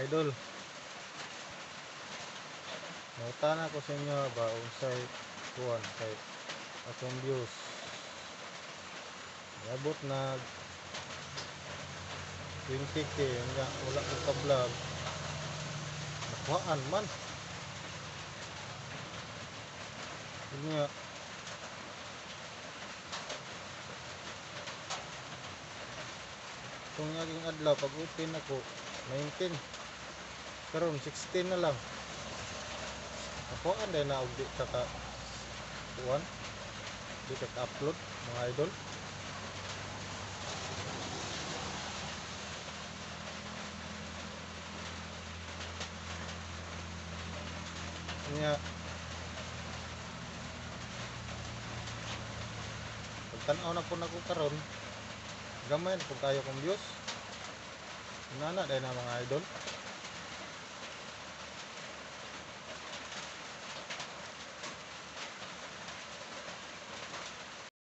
idol. Nautana ko sa inyo ba unsay kuan kay akong views. Abot na 20k nga wala ko ka-vlog. Nakuhaan man. Nga itong naging adlaw pag open ako 19 karon 16 na lang ako anday na og di ka kuan di ka upload mga idol. Nga pagtanaw na po nako karon gamay na po kayo kong views nana dahil na mga idol.